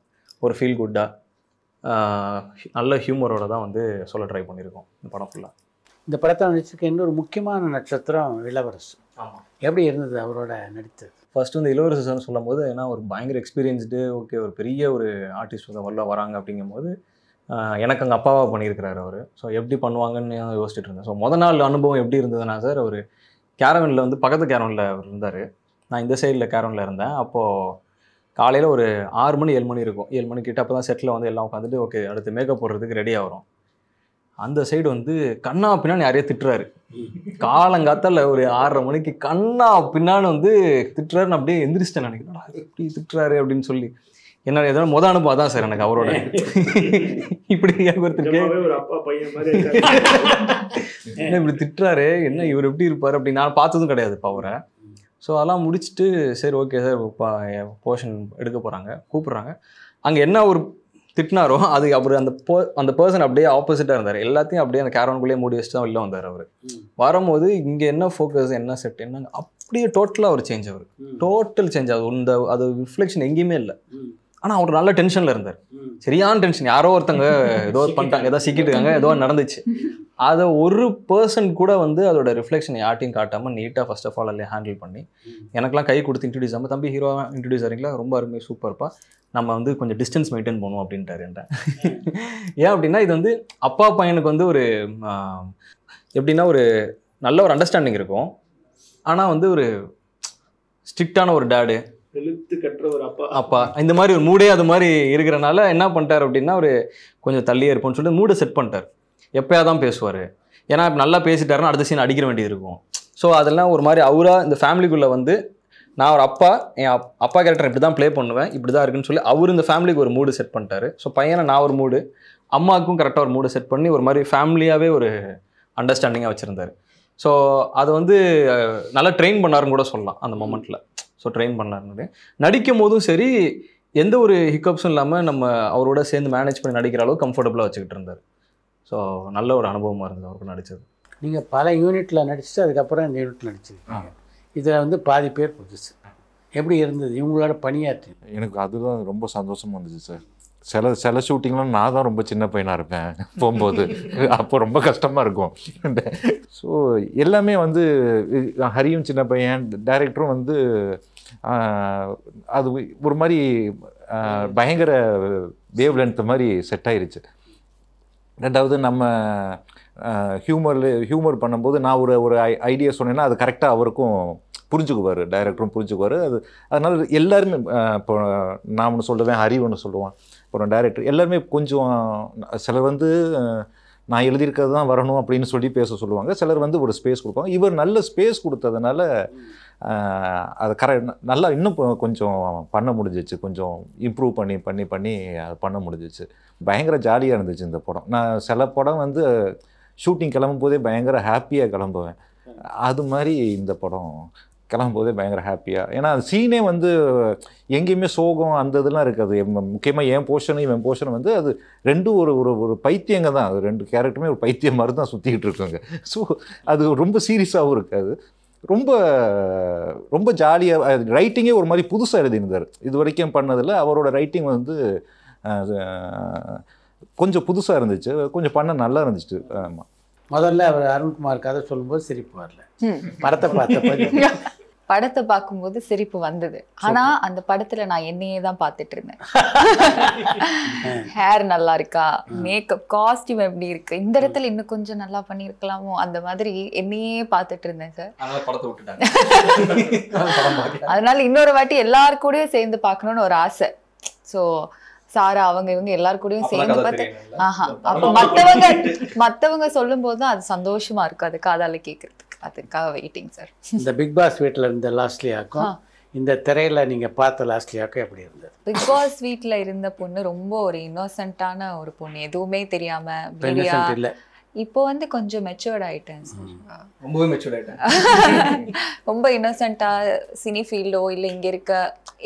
ஒரு ஃபீல் குட்டாக நல்ல ஹியூமரோட தான் வந்து சொல்ல ட்ரை பண்ணியிருக்கோம் இந்த படம் ஃபுல்லாக. இந்த படத்தை நடிச்சிருக்க இன்னொரு முக்கியமான நட்சத்திரம் இளவரசு. ஆமாம், எப்படி இருந்தது அவரோட நடித்தது? ஃபர்ஸ்ட் வந்து இளவரசன் சொல்லும் போது ஏன்னா ஒரு பயங்கர எக்ஸ்பீரியன்ஸ்டு, ஓகே ஒரு பெரிய ஒரு ஆர்டிஸ்ட் வராங்க அப்படிங்கும்போது எனக்கு அங்கே அப்பாவாக பண்ணியிருக்கிறாரு அவர். ஸோ எப்படி பண்ணுவாங்கன்னு யோசிச்சுட்டு இருந்தேன். ஸோ முதல் நாள் அனுபவம் எப்படி இருந்ததுன்னா சார், அவர் கேரவனில் வந்து பக்கத்து கேரவனில் அவர் இருந்தார், நான் இந்த சைடில் கேரவனில் இருந்தேன். அப்போது காலையில் ஒரு 6 மணி 7 மணி இருக்கும், 7 மணிக்கிட்ட அப்போ தான் செட்டில் வந்து எல்லாம் உட்காந்துட்டு ஓகே அடுத்து மேக்கப் போடுறதுக்கு ரெடி ஆகிறோம். அந்த சைடு வந்து கண்ணா பின்னாடி நிறைய திட்டுறாரு, காலங்காத்தால ஒரு 6:30 மணிக்கு கண்ணா பின்னான்னு வந்து திட்டுறாருன்னு அப்படியே எந்திரிச்சிட்டேன் நினைக்கிறேன். எப்படி திட்டுறாரு அப்படின்னு சொல்லி என்ன எதனா மொதல் அனுபவம் அதான் சார் எனக்கு அவரோட. இப்படி ஒருத்தருக்கு ஒரு அப்பா பையன் மாதிரி என்ன இப்படி திட்டுறாரு, என்ன இவர் எப்படி இருப்பார் அப்படி நான் பார்த்ததும் கிடையாது இப்போ அவரை. ஸோ அதெல்லாம் முடிச்சுட்டு சரி ஓகே சார் போர்ஷன் எடுக்க போகிறாங்க, கூப்பிட்றாங்க. அங்கே என்ன ஒரு திட்டினாரோ அது அவர் அந்த பர்சன் அப்படியே ஆப்போசிட்டாக இருந்தார். எல்லாத்தையும் அப்படியே அந்த கேரவனுக்குள்ளேயே மூடி வச்சு தான் வெளில வந்தார் அவர். வரும்போது இங்கே என்ன ஃபோக்கஸ், என்ன செட், என்ன அப்படியே டோட்டலாக அவர் சேஞ்ச். அவர் டோட்டல் சேஞ்ச். அது ரிஃப்ளெக்ஷன் எங்கேயுமே இல்லை. ஆனால் அவர் நல்ல டென்ஷனில் இருந்தார். சரியான டென்ஷன். யாரோ ஒருத்தங்க ஏதோ பண்ணிட்டாங்க, ஏதோ சிக்கிட்டுருக்காங்க, ஏதோ நடந்துச்சு. அதை ஒரு பர்சன் கூட வந்து அதோட ரிஃப்ளெக்ஷன் யார்ட்டையும் காட்டாமல் நீட்டாக ஃபர்ஸ்ட் ஆஃப் ஆல் அதில் ஹேண்டில் பண்ணி எனக்குலாம் கை கொடுத்து இன்ட்ரடியூஸ் ஆகாமல், தம்பி ஹீரோவாக இன்ட்ரடியூஸ் ஆகிறீங்களா, ரொம்ப அருமை சூப்பர்ப்பா, நம்ம வந்து கொஞ்சம் டிஸ்டன்ஸ் மெயின்டைன் பண்ணுவோம் அப்படின்ட்டாருன்ற. ஏன் அப்படின்னா இது வந்து அப்பா பையனுக்கு வந்து ஒரு எப்படின்னா ஒரு நல்ல ஒரு அண்டர்ஸ்டாண்டிங் இருக்கும். ஆனால் வந்து ஒரு ஸ்ட்ரிக்டான ஒரு டேடு, அப்பா இந்த மாதிரி ஒரு மூடே அது மாதிரி இருக்கிறனால என்ன பண்ணிட்டார் அப்படின்னா ஒரு கொஞ்சம் தள்ளியே இருப்போம்னு சொல்லிட்டு மூடை செட் பண்ணிட்டார். எப்போயாதான் பேசுவார். ஏன்னா இப்போ நல்லா பேசிட்டாருன்னா அடுத்த சீன் அடிக்கிற வேண்டியது இருக்கும். ஸோ அதெல்லாம் ஒரு மாதிரி அவராக இந்த ஃபேமிலிக்குள்ளே வந்து நான் ஒரு அப்பா, என் அப்பா கேரக்டர் இப்படி தான் ப்ளே பண்ணுவேன், இப்படி தான் இருக்குன்னு சொல்லி அவர் இந்த ஃபேமிலிக்கு ஒரு மூடு செட் பண்ணிட்டாரு. ஸோ பையனை நான் ஒரு மூடு, அம்மாவுக்கும் கரெக்டாக ஒரு மூடு செட் பண்ணி ஒரு மாதிரி ஃபேமிலியாகவே ஒரு அண்டர்ஸ்டாண்டிங்காக வச்சுருந்தார். ஸோ அதை வந்து நல்லா ட்ரெயின் பண்ணாருன்னு கூட சொல்லலாம் அந்த மொமெண்ட்டில். ஸோ ட்ரெயின் பண்ணாருன்னு நடிக்கும் போதும் சரி எந்த ஒரு ஹிக்கப்ஸும் இல்லாமல் நம்ம அவரோட சேர்ந்து மேனேஜ் பண்ணி நடிக்கிற அளவுக்கு கம்ஃபர்டபுளாக வச்சுக்கிட்டு இருந்தார். ஸோ நல்ல ஒரு அனுபவமாக இருந்தது அவருக்கு நடித்தது. நீங்கள் பல யூனிட்டில் நடிச்சுட்டு அதுக்கப்புறம் இந்த யூனிட்டில் நடிச்சிருக்கீங்க. இதில் வந்து பாதி பேர் புதுசு. எப்படி இருந்தது இவங்களோட பணியாற்றி? எனக்கு அதுதான் ரொம்ப சந்தோஷமாக இருந்துச்சு சார். சில ஷூட்டிங்லாம் நான் தான் ரொம்ப சின்ன பையனாக இருப்பேன் போகும்போது. அப்போ ரொம்ப கஷ்டமாக இருக்கும். ஸோ எல்லாமே வந்து ஹரியும் சின்ன பையன், டைரக்டரும் வந்து அது ஒரு மாதிரி பயங்கர வேவ் லென்த் மாதிரி செட் ஆயிருச்சு. ரெண்டாவது நம்ம ஹியூமர் பண்ணும்போது நான் ஒரு ஐடியா சொன்னேன்னா அது கரெக்டாக அவருக்கும் புரிஞ்சுக்குவார், டைரக்டரும் புரிஞ்சுக்குவார். அதனால் எல்லாருமே இப்போ நான் ஒன்று சொல்லுவேன், ஹரி ஒன்று சொல்லுவான், அப்புறம் டைரக்டர் எல்லாருமே கொஞ்சம் சிலர் வந்து நான் எழுதியிருக்கிறது தான் வரணும் அப்படின்னு சொல்லி பேச சொல்லுவாங்க. சிலர் வந்து ஒரு ஸ்பேஸ் கொடுப்பாங்க. இவர் நல்ல ஸ்பேஸ் கொடுத்ததுனால அது நல்லா இன்னும் கொஞ்சம் பண்ண முடிஞ்சிச்சு. கொஞ்சம் இம்ப்ரூவ் பண்ணி அதை பண்ண முடிஞ்சிச்சு. பயங்கர ஜாலியாக இருந்துச்சு இந்த படம். நான் சில படம் வந்து ஷூட்டிங் கிளம்பும் போதே பயங்கர ஹாப்பியாக கிளம்புவேன். அது மாதிரி இந்த படம் கிளம்பும்போதே பயங்கர ஹாப்பியாக. ஏன்னா அந்த சீனே வந்து எங்கேயுமே சோகம் அந்த இதெல்லாம் இருக்காது. முக்கியமாக என் போர்ஷனும் வந்து அது ரெண்டும் ஒரு பைத்தியங்க தான். அது ரெண்டு கேரக்டருமே ஒரு பைத்தியம் மாதிரி தான் சுற்றிக்கிட்டு இருக்குங்க. ஸோ அது ரொம்ப சீரியஸாகவும் இருக்காது. ரொம்ப ரொம்ப ஜாலியாக ரைட்டிங்கே ஒரு மாதிரி புதுசாக எழுதியிருந்தார். இது வரைக்கும் பண்ணதில் அவரோட ரைட்டிங் வந்து கொஞ்சம் புதுசாக இருந்துச்சு. கொஞ்சம் பண்ண நல்லா இருந்துச்சு. ஆமாம். முதல்ல அவர் அருண்குமார் கதை சொல்லும்போது சிரிப்பு வரல. படத்தை பார்க்கும்போது சிரிப்பு வந்தது. ஆனா அந்த படத்துல நான் என்னையே தான் பார்த்துட்டு இருந்தேன். ஹேர் நல்லா இருக்கா, மேக்கப், காஸ்டியூம் எப்படி இருக்கு, இந்த இடத்துல இன்னும் கொஞ்சம் நல்லா பண்ணிருக்கலாமோ, அந்த மாதிரி என்னையே பார்த்துட்டு இருந்தேன் சார். அதனால இன்னொரு வாட்டி எல்லாரு கூடயும் சேர்ந்து பார்க்கணும்னு ஒரு ஆசை. ஸோ சாரா அவங்க இவங்க எல்லாரு கூடயும் சேர்ந்து பார்த்து அப்ப மத்தவங்க சொல்லும் போதுதான் அது சந்தோஷமா இருக்கும். அது காதால கேட்கறதுக்கு. அதுக்காக வெயிட்டிங் சார். இந்த பிக் பாஸ் வீட்டில் இருந்த லாஸ்ட்லியாக்கும் இந்த திரையில நீங்க பார்த்த லாஸ்ட்லியாக்கும் எப்படி இருந்தது? பிக் பாஸ் வீட்டில் இருந்த பொண்ணு ரொம்ப ஒரு இன்னோசென்ட்டான ஒரு பொண்ணு, எதுவுமே தெரியாம. இப்போ வந்து கொஞ்சம் மெச்சூர்ட் ஆயிட்டேன் சார். ரொம்பவே மெச்சூர்ட் ஆயிட்டேன். ரொம்ப இன்னோசென்ட்டா சினி ஃபீல்டோ இல்லை இங்க இருக்க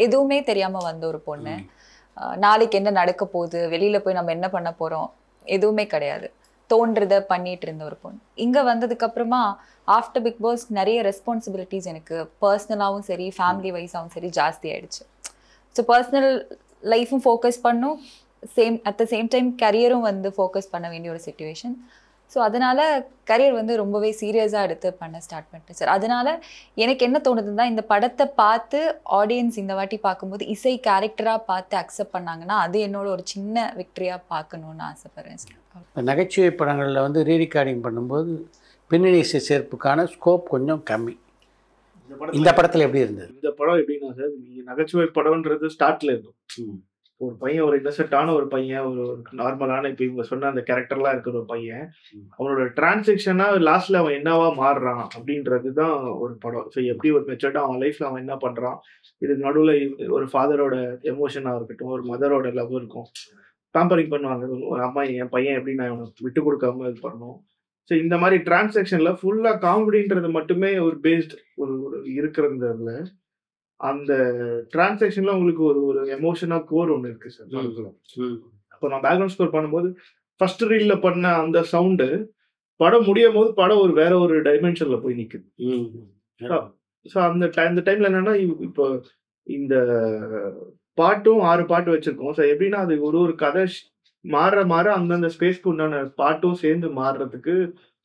எதுவுமே தெரியாம வந்த ஒரு பொண்ணு. நாளைக்கு என்ன நடக்க போகுது, வெளியில போய் நம்ம என்ன பண்ண போறோம், எதுவுமே கிடையாது. தோன்றதை பண்ணிட்டு இருந்த ஒரு பொண்ணு. இங்க வந்ததுக்கு அப்புறமா ஆஃப்டர் பிக் பாஸ் நிறைய ரெஸ்பான்சிபிலிட்டிஸ் எனக்கு பர்சனலாகவும் சரி ஃபேமிலி வைஸாகவும் சரி ஜாஸ்தி ஆயிடுச்சு. ஸோ பர்சனல் லைஃப்பும் ஃபோக்கஸ் பண்ணும், அட் த சேம் டைம் கரியரும் வந்து ஃபோக்கஸ் பண்ண வேண்டிய ஒரு சிச்சுவேஷன். ஸோ அதனால கரியர் வந்து ரொம்பவே சீரியஸாக எடுத்து பண்ண ஸ்டார்ட் பண்ணிட்டேன் சார். அதனால எனக்கு என்ன தோணுதுன்னா, இந்த படத்தை பார்த்து ஆடியன்ஸ் இந்த வாட்டி பார்க்கும்போது இசை கேரக்டராக பார்த்து அக்செப்ட் பண்ணாங்கன்னா அது என்னோட ஒரு சின்ன விக்டரியாக பார்க்கணுன்னு ஆசைப்படுறேன் சார். நகைச்சுவை படங்களில் வந்து ரீரிகார்டிங் பண்ணும்போது பின்னணி இசை சேர்ப்புக்கான ஸ்கோப் கொஞ்சம் கம்மி. இந்த படத்தில் எப்படி இருந்தது? இந்த படம் எப்படின்னா சார், நீங்கள் நகைச்சுவை படம்ன்றது ஸ்டார்ட்ல இருக்கும். ஒரு பையன் ஒரு இன்னசென்ட்டான ஒரு பையன், ஒரு நார்மலான இப்போ இவங்க சொன்ன அந்த கேரக்டர்லாம் இருக்கிற ஒரு பையன், அவனோட டிரான்சாக்ஷனா லாஸ்ட்ல அவன் என்னவா மாறுறான் அப்படின்றது தான் ஒரு படம். ஸோ எப்படி ஒரு மெச்சூர்டா அவன் லைஃப்ல அவன் என்ன பண்றான், இதுக்கு நடுவில் ஒரு ஃபாதரோட எமோஷனா இருக்கட்டும், ஒரு மதரோட லவ் இருக்கும், பேம்பரிங் பண்ணுவாங்க ஒரு அம்மா, என் பையன் எப்படி நான் அவனுக்கு விட்டு கொடுக்காம இது பண்ணணும். ஸோ இந்த மாதிரி டிரான்சாக்ஷன்ல ஃபுல்லா காமெடின்றது மட்டுமே ஒரு பேஸ்ட் ஒரு இருக்கிறதுல அந்த டிரான்சாக்ஷன்ல உங்களுக்கு ஒரு எமோஷனா கோர் ஒன்று இருக்கு சார். அப்போ நான் பேக்ரவுண்ட் ஸ்கோர் பண்ணும்போது ஃபர்ஸ்ட் ரீல்ல பண்ண அந்த சவுண்டு படம் முடியும் போது படம் ஒரு வேற ஒரு டைமென்ஷன்ல போய் நிக்குது. ஸோ அந்த டைம்ல என்னன்னா இப்போ இந்த பாட்டும் 6 பாட்டு வச்சிருக்கோம். ஸோ எப்படின்னா அது ஒரு கதை மாற அந்தந்த ஸ்பேஸ்க்கு உண்டான பாட்டும் சேர்ந்து மாறுறதுக்கு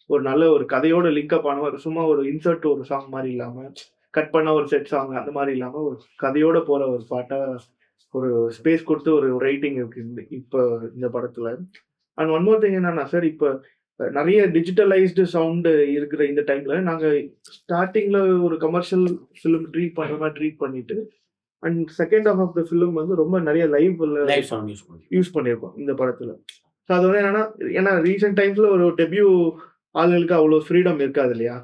ஒரு நல்ல ஒரு கதையோட லிங்க்அப் ஆன சும்மா ஒரு இன்சர்ட் ஒரு சாங் மாதிரி இல்லாம கட் பண்ண ஒரு செட் சாங் அந்த மாதிரி இல்லாம ஒரு கதையோட போற ஒரு பாட்டா ஒரு ஸ்பேஸ் கொடுத்து ஒரு ரைட்டிங் இருக்கு இப்போ இந்த படத்துல. அண்ட் ஒன் மோர் திங் என்னன்னா சார், இப்போ நிறைய டிஜிட்டலைஸ்டு சவுண்டு இருக்கிற இந்த டைம்ல நாங்க ஸ்டார்டிங்ல ஒரு கமர்ஷியல் ஃபிலிம் ட்ரீட் பண்ற மாதிரி ட்ரீட் பண்ணிட்டு and second half of the film வந்து ரொம்ப நிறைய லைவ் யூஸ் பண்ணியிருக்கோம் இந்த படத்துல. ஸோ அது வந்து என்னன்னா, ஏன்னா ரீசெண்ட் டைம்ஸ்ல ஒரு டெபியூ ஆளுங்களுக்கு அவ்வளோ ஃப்ரீடம் இருக்காது இல்லையா,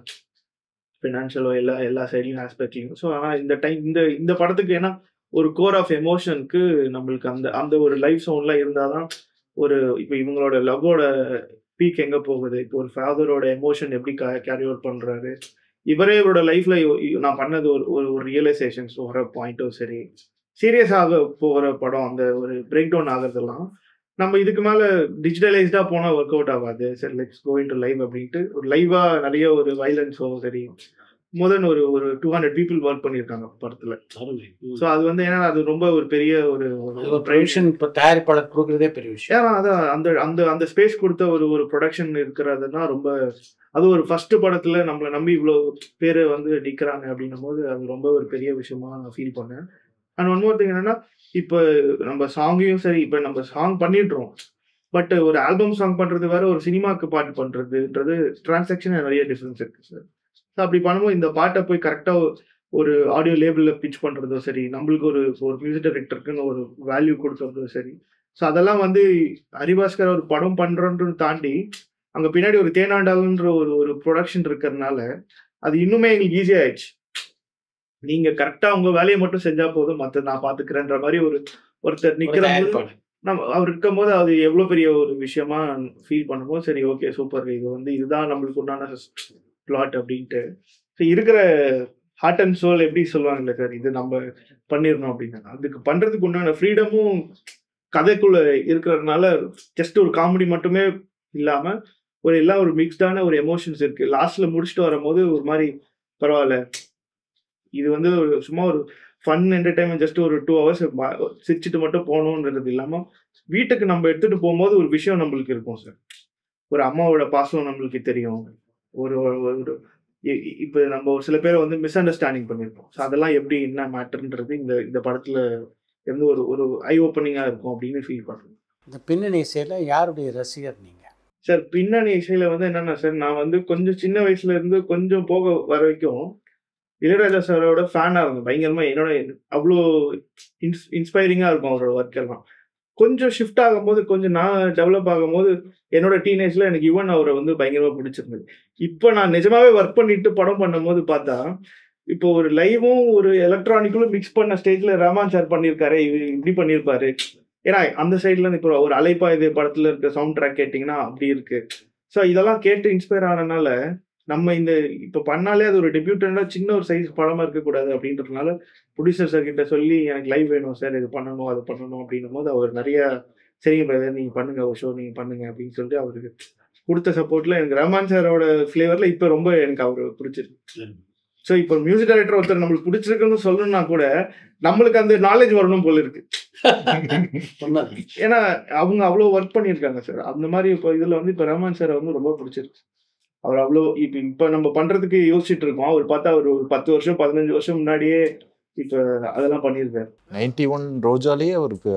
ஃபினான்ஷியலோ எல்லா சைட்லையும் ஆஸ்பெக்ட்லையும். ஸோ ஆனால் இந்த படத்துக்கு ஏன்னா ஒரு கோர் ஆஃப் எமோஷனுக்கு நம்மளுக்கு அந்த ஒரு லைவ் சவுண்ட்லாம் இருந்தால் தான் ஒரு இப்போ இவங்களோட லவ்வோட பீக் எங்கே போகுது, இப்போ ஒரு ஃபாதரோட எமோஷன் எப்படி கேரி அவுட் பண்ணுறாரு, இவரே இவரோட லைஃப்ல நான் பண்ணது ஒரு ரியலைசேஷன்ஸ் வர பாயிண்ட்டும் சரி, சீரியஸ் ஆக போகிற படம் அந்த ஒரு பிரேக் டவுன் ஆகுறதெல்லாம் நம்ம இதுக்கு மேலே டிஜிட்டலைஸ்டாக போனால் ஒர்க் அவுட் ஆகாது. சரி லெட்ஸ் கோ இன்டு லைவ் அப்படின்ட்டு ஒரு லைவாக நிறைய ஒரு வைலன்ஸோ சரி முதன் ஒரு 200 people ஒர்க் பண்ணியிருக்காங்க படத்தில். ஸோ அது வந்து ஏன்னா அது ரொம்ப ஒரு பெரிய ஒரு ப்ரொடக்ஷன் இப்போ தயாரிப்பாளர் கொடுக்குறதே பெரிய விஷயம். ஏன்னா அதான் அந்த ஸ்பேஸ் கொடுத்த ஒரு ப்ரொடக்ஷன் இருக்கிறதுனா ரொம்ப அது ஒரு ஃபர்ஸ்ட் படத்தில் நம்மளை நம்பி இவ்வளோ பேர் வந்து நிற்கிறாங்க அப்படின்னும் போது அது ரொம்ப ஒரு பெரிய விஷயமா நான் ஃபீல் பண்ணேன். அண்ட் ஒன் மோர் திங் என்னன்னா, இப்போ நம்ம சாங்கையும் சரி இப்போ நம்ம சாங் பண்ணிடுறோம், பட் ஒரு ஆல்பம் சாங் பண்ணுறது வேற, ஒரு சினிமாவுக்கு பாட்டு பண்ணுறதுன்றது டிரான்சாக்ஷன் நிறைய டிஃப்ரென்ஸ் இருக்குது சார். ஸோ அப்படி பண்ணும்போது இந்த பாட்டை போய் கரெக்டாக ஒரு ஆடியோ லேபிளில் பிச் பண்ணுறதோ சரி, நம்மளுக்கு ஒரு மியூசிக் டைரக்டருக்குன்னு ஒரு வேல்யூ கொடுக்கறதோ சரி, ஸோ அதெல்லாம் வந்து ஹரிபாஸ்கர் ஒரு படம் பண்ணுறோன்றது தாண்டி அங்கே பின்னாடி ஒரு தேனாண்டாளுன்ற ஒரு ப்ரொடக்ஷன் இருக்கிறதுனால அது இன்னுமே எங்களுக்கு ஈஸியாக ஆயிடுச்சு. நீங்கள் கரெக்டாக உங்கள் வேலையை மட்டும் செஞ்சால் போதும், மற்ற நான் பார்த்துக்கிறேன்ற மாதிரி ஒருத்தர் நிற்கிற போது நம்ம அவர் இருக்கும் போது அது எவ்வளோ பெரிய ஒரு விஷயமா ஃபீல் பண்ணும்போது சரி ஓகே சூப்பர், இது வந்து இதுதான் நம்மளுக்கு உண்டான பிளாட் அப்படின்ட்டு. ஸோ இருக்கிற ஹார்ட் அண்ட் சோல் எப்படி சொல்லுவாங்கல்ல சார், இது நம்ம பண்ணிடணும் அப்படின்னு, அதுக்கு பண்ணுறதுக்கு உண்டான ஃப்ரீடமும் கதைக்குள்ள இருக்கிறதுனால ஜஸ்ட் ஒரு காமெடி மட்டுமே இல்லாமல் எல்லாம் ஒரு மிக்ஸ்டான ஒரு எமோஷன்ஸ் இருக்கு. லாஸ்ட்ல முடிச்சுட்டு வரும்போது ஒரு மாதிரி பரவாயில்ல, இது வந்து சும்மா ஒரு ஃபன் என்டர்டைன்மெண்ட், ஜஸ்ட் ஒரு 2 hours சிரிச்சுட்டு மட்டும் போகணுன்றது இல்லாமல் வீட்டுக்கு நம்ம எடுத்துகிட்டு போகும்போது ஒரு விஷயம் நம்மளுக்கு இருக்கும் சார். ஒரு அம்மாவோட பாசம் நம்மளுக்கு தெரியும். ஒரு இப்போ நம்ம ஒரு சில பேரை வந்து மிஸ் அண்டர்ஸ்டாண்டிங் பண்ணியிருப்போம். ஸோ அதெல்லாம் எப்படி என்ன மேட்டர்ன்றது இந்த படத்தில் இருந்து ஒரு ஐ ஓப்பனிங்காக இருக்கும் அப்படின்னு ஃபீல் பண்ணுறேன். இந்த பின்னணி இசையில் யாருடைய ரசிகர் நீங்கள் சார்? பின்னணி இசையில் வந்து என்னென்னா சார், நான் வந்து கொஞ்சம் சின்ன வயசுல இருந்து கொஞ்சம் போக வர வரைக்கும் இளையராஜா சாரோட ஃபேனாக இருந்தேன் பயங்கரமாக. என்னோட அவ்வளோ இன்ஸ்பைரிங்காக இருக்கும் அவரோட ஒர்க் எல்லாம். கொஞ்சம் ஷிஃப்ட் ஆகும்போது, கொஞ்சம் நான் டெவலப் ஆகும்போது என்னோட டீனேஜில் எனக்கு யுவன் அவரை வந்து பயங்கரமாக பிடிச்சிருந்தது. இப்போ நான் நிஜமாவே ஒர்க் பண்ணிட்டு படம் பண்ணும்போது பார்த்தா இப்போ ஒரு லைவும் ஒரு எலக்ட்ரானிக்கலும் மிக்ஸ் பண்ண ஸ்டேஜில் ரஹ்மான் சார் பண்ணியிருக்காரு, இப்படி பண்ணியிருப்பாரு. ஏன்னா அந்த சைட்ல இப்போ ஒரு அலைப்பா இது படத்தில் இருக்க சவுண்ட் ட்ராக் கேட்டிங்கன்னா அப்படி இருக்கு. ஸோ இதெல்லாம் கேட்டு இன்ஸ்பயர் ஆனதுனால நம்ம இப்போ பண்ணாலே அது ஒரு டெபியூட்டண்டா சின்ன ஒரு சைஸ் படமா இருக்கக்கூடாது அப்படின்றதுனால ப்ரொடியூசர் சார் கிட்ட சொல்லி எனக்கு லைவ் வேணும் சார், இது பண்ணணும் அது பண்ணணும் அப்படின்னும் போது அவர் நிறைய சரிங்க பிரதர் நீங்கள் பண்ணுங்க, ஒரு ஷோ நீங்கள் பண்ணுங்க அப்படின்னு சொல்லிட்டு அவருக்கு கொடுத்த சப்போர்ட்ல எனக்கு ரஹ்மான் சாரோட ஃப்ளேவர்ல இப்போ ரொம்ப எனக்கு அவர் பிடிச்சிருக்கு. ஸோ இப்போ மியூசிக் டைரக்டர் ஒருத்தர் நம்மளுக்கு பிடிச்சிருக்குன்னு சொல்லணும்னா கூட நம்மளுக்கு அந்த நாலேஜ் வரணும் போல இருக்கு. ஏன்னா அவங்க அவ்வளோ ஒர்க் பண்ணியிருக்காங்க சார். அந்த மாதிரி இப்போ இதில் வந்து இப்போ ரஹ்மான் சாரை வந்து ரொம்ப பிடிச்சிருக்கு. அவர் அவ்வளோ இப்போ நம்ம பண்றதுக்கு யோசிச்சுட்டு இருக்கோம். அவர் பார்த்தா ஒரு 10 வருஷம் 15 வருஷம் முன்னாடியே இப்போ அதெல்லாம் பண்ணியிருக்காரு. 91 ரோஜாலேயே அவருக்கு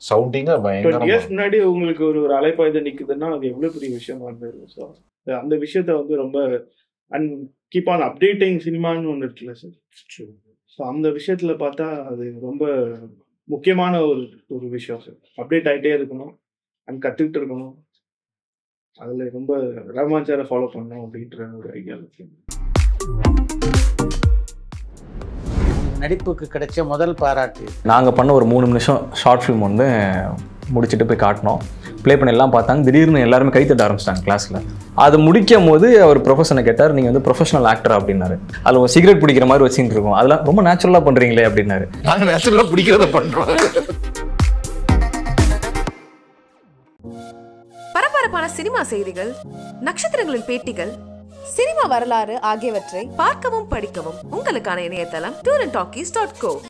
சவுண்டிங்கா பயங்கரமா இயர்ஸ் முன்னாடி உங்களுக்கு ஒரு அலைப்பாய்த நிக்குதுன்னா அது எவ்வளவு பெரிய விஷயமா இருந்தது. ஸோ அந்த விஷயத்த வந்து ரொம்ப கீப் ஆன் அப்டேட்டிங் சினிமான்னு ஒன்று இருக்குல்ல சார். ஸோ அந்த விஷயத்துல பார்த்தா அது ரொம்ப முக்கியமான ஒரு விஷயம் சார். அப்டேட் ஆகிட்டே இருக்கணும் அண்ட் கற்றுக்கிட்டு இருக்கணும். அதில் ரொம்ப ரஹ்மான் சாரை ஃபாலோ பண்ணணும் அப்படின்ற ஒரு ஐடியா இருக்கு. நடிப்புக்கு கிடைச்ச முதல் பாராட்டு நாங்கள் பண்ண ஒரு 3 நிமிஷம் ஷார்ட் ஃபிலிம் வந்து முடிச்சுட்டு போய் காட்டினோம். ப்ளே பண்ணி எல்லாம் பார்த்தாங்க. திடீர்னு எல்லாருமே கை தட்ட ஆரம்பிச்சிட்டாங்க கிளாஸில். அது முடிக்கும் போது அவர் ப்ரொஃபஷனை கேட்டார், நீங்கள் வந்து ப்ரொஃபஷனல் ஆக்டர் அப்படின்னாரு. அதில் ஒரு சிகரெட் பிடிக்கிற மாதிரி வச்சுட்டு இருக்கோம், அதெல்லாம் ரொம்ப நேச்சுரலாக பண்ணுறீங்களே அப்படின்னாரு. நாங்கள் நேச்சுரலாக பிடிக்கிறத பண்ணுறோம். பரபரப்பான சினிமா செய்திகள், நட்சத்திரங்களின் பேட்டிகள், சினிமா வரலாறு ஆகியவற்றை பார்க்கவும் படிக்கவும் உங்களுக்கான இணையதளம் tourantalkies.co.